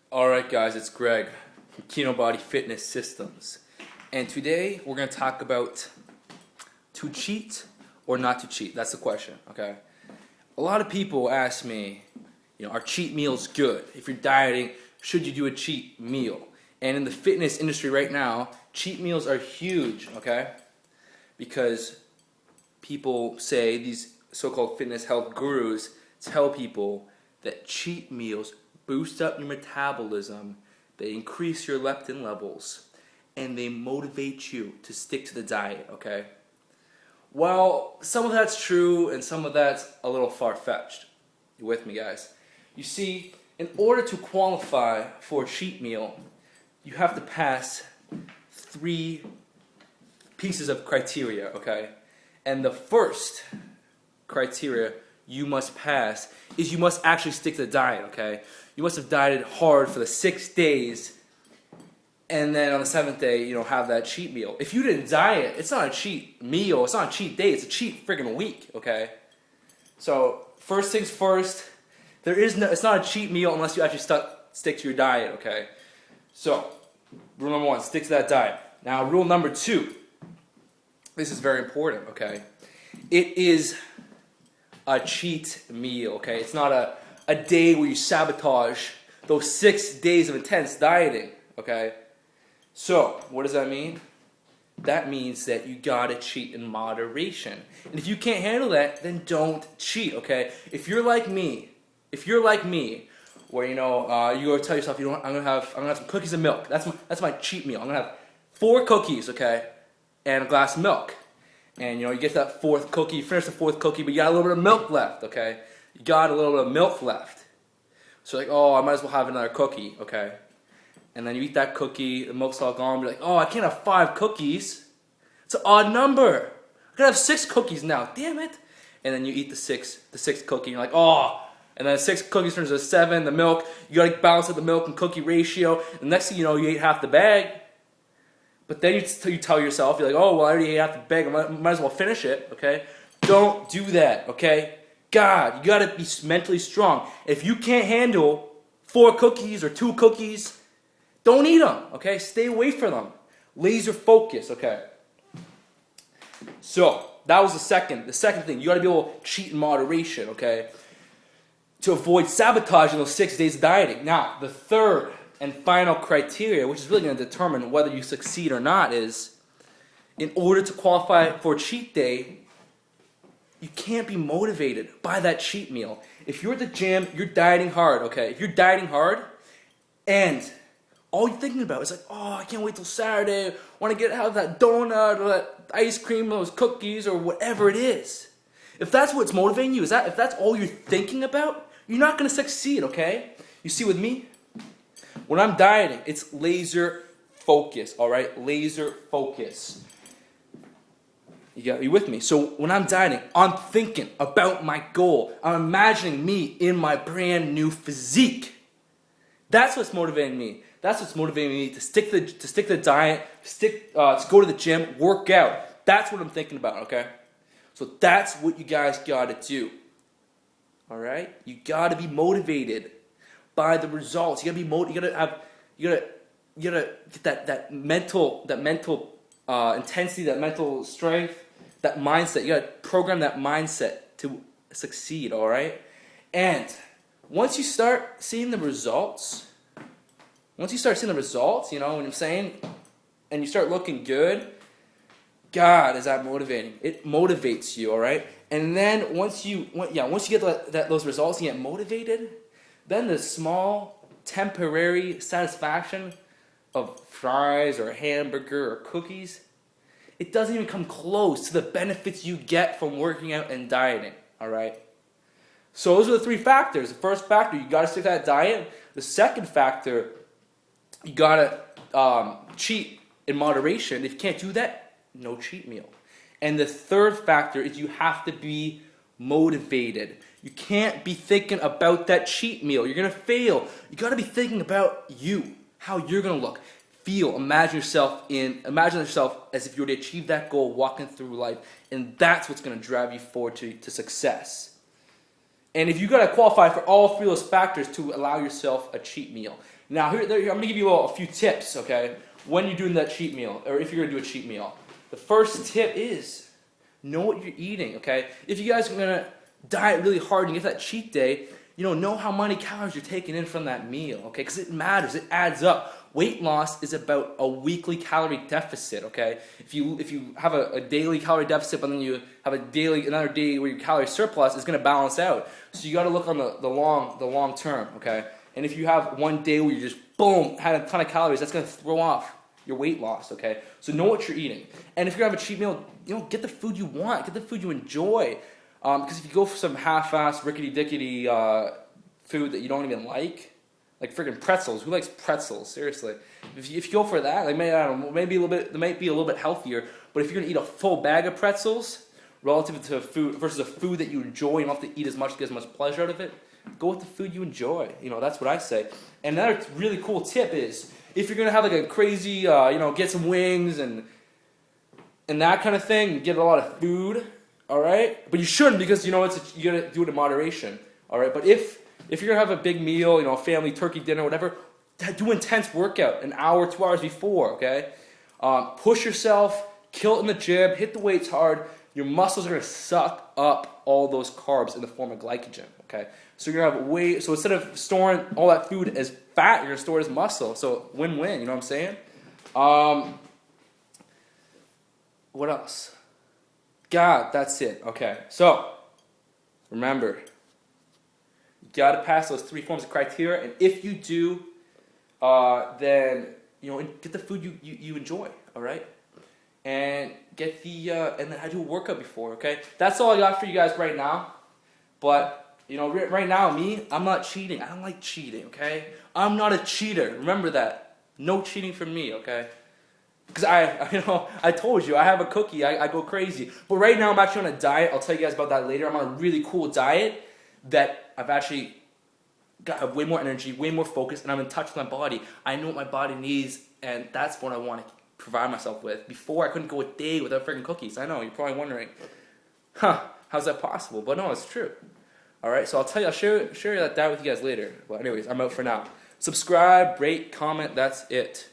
Alright guys, it's Greg from Kinobody Fitness Systems. And today we're going to talk about to cheat or not to cheat. That's the question, okay? A lot of people ask me, are cheat meals good? If you're dieting, should you do a cheat meal? And in the fitness industry right now, cheat meals are huge, okay? Because people say, these so-called fitness health gurus tell people that cheat meals boost up your metabolism, they increase your leptin levels, and they motivate you to stick to the diet, okay? Well, some of that's true and some of that's a little far-fetched. You with me, guys? You see, in order to qualify for a cheat meal, you have to pass 3 pieces of criteria, okay? And the first criteria you must pass is you must actually stick to the diet, okay? You must have dieted hard for the 6 days, and then on the 7th day, have that cheat meal. If you didn't diet, it's not a cheat meal, it's not a cheat day, it's a cheat friggin' week, okay? So, first things first, it's not a cheat meal unless you actually stick to your diet, okay? So, rule number 1, stick to that diet. Now, rule number 2, this is very important, okay? It is a cheat meal, okay? It's not a day where you sabotage those 6 days of intense dieting, okay? So, what does that mean? That means that you gotta cheat in moderation. And if you can't handle that, then don't cheat, okay? If you're like me, where you go tell yourself, I'm gonna have some cookies and milk. That's my cheat meal. I'm gonna have 4 cookies, okay, and a glass of milk. And you get that 4th cookie, you finish the 4th cookie, but you got a little bit of milk left, okay? You got a little bit of milk left. So you're like, oh, I might as well have another cookie, okay? And then you eat that cookie, the milk's all gone, you're like, oh, I can't have 5 cookies. It's an odd number. I gotta have 6 cookies now, damn it. And then you eat the sixth cookie, and you're like, oh, and then 6 cookies turns to 7, the milk, you gotta balance out the milk and cookie ratio. The next thing you know, you ate half the bag. But then you tell yourself, you're like, oh, well, I already ate half the bag, I might as well finish it, okay? Don't do that, okay? God, you gotta be mentally strong. If you can't handle 4 cookies or 2 cookies, don't eat them, okay? Stay away from them. Laser focus, okay? So, that was the second thing. You gotta be able to cheat in moderation, okay? To avoid sabotaging those 6 days of dieting. Now, the third and final criteria, which is really going to determine whether you succeed or not, is in order to qualify for a cheat day, you can't be motivated by that cheat meal. If you're at the gym, you're dieting hard, okay? If you're dieting hard and all you're thinking about is like, oh, I can't wait till Saturday, I want to have that donut or that ice cream or those cookies or whatever it is. If that's what's motivating you, if that's all you're thinking about, you're not going to succeed, okay? You see with me? When I'm dieting, it's laser focus, all right? Laser focus. You with me? So when I'm dieting, I'm thinking about my goal. I'm imagining me in my brand new physique. That's what's motivating me. That's what's motivating me to stick to the diet, to go to the gym, work out. That's what I'm thinking about, okay? So that's what you guys gotta do. All right? You gotta be motivated by the results. You gotta get that mental intensity, that mental strength, that mindset. You gotta program that mindset to succeed, all right? And once you start seeing the results, what I'm saying, and you start looking good, God, is that motivating? It motivates you, all right? And then once you get those results and you get motivated, then the small, temporary satisfaction of fries or a hamburger or cookies, it doesn't even come close to the benefits you get from working out and dieting, all right? So those are the 3 factors. The first factor, you got to stick to that diet. The second factor, you got to cheat in moderation. If you can't do that, no cheat meal. And the third factor is you have to be motivated. You can't be thinking about that cheat meal. You're going to fail. You got to be thinking about you, how you're going to look, feel, imagine yourself as if you were to achieve that goal walking through life, and that's what's going to drive you forward to success. And if you got to qualify for all 3 of those factors to allow yourself a cheat meal, Now, I'm going to give you a few tips, okay, when you're doing that cheat meal, or if you're going to do a cheat meal. The first tip is know what you're eating, okay? If you guys are going to diet really hard and get that cheat day, know how many calories you're taking in from that meal, okay? Because it matters. It adds up. Weight loss is about a weekly calorie deficit, okay? If you have a daily calorie deficit, but then you have another day where your calorie surplus, is going to balance out. So you got to look on the long term, okay? And if you have one day where you just boom had a ton of calories, that's going to throw off your weight loss, okay? So know what you're eating. And if you're going to have a cheat meal, get the food you want, get the food you enjoy. Because if you go for some half-assed, rickety-dickety food that you don't even like freaking pretzels. Who likes pretzels? Seriously. If you go for that, maybe a little bit, they might be a little bit healthier. But if you're gonna eat a full bag of pretzels relative to food versus a food that you enjoy, you don't have to eat as much to get as much pleasure out of it. Go with the food you enjoy. That's what I say. And another really cool tip is if you're gonna have a crazy, get some wings and that kind of thing, get a lot of food. All right, but you shouldn't because you gotta do it in moderation. All right, but if you're gonna have a big meal, family turkey dinner, whatever, do intense workout an hour, 2 hours before. Okay, push yourself, kill it in the gym, hit the weights hard. Your muscles are gonna suck up all those carbs in the form of glycogen. Okay, so you're gonna have weight. So instead of storing all that food as fat, you're gonna store it as muscle. So win-win. You know what I'm saying? What else? God, that's it. Okay, so remember, you gotta pass those 3 forms of criteria, and if you do, then get the food you enjoy. All right, and get the and then I do a workout before. Okay, that's all I got for you guys right now. But right now, I'm not cheating. I don't like cheating. Okay, I'm not a cheater. Remember that. No cheating from me. Okay. Because I told you, I have a cookie, I go crazy. But right now I'm actually on a diet. I'll tell you guys about that later. I'm on a really cool diet that I've actually got way more energy, way more focus, and I'm in touch with my body. I know what my body needs, and that's what I want to provide myself with. Before, I couldn't go a day without freaking cookies. I know, you're probably wondering, how's that possible? But no, it's true. All right, so I'll share that with you guys later. But anyways, I'm out for now. Subscribe, rate, comment, that's it.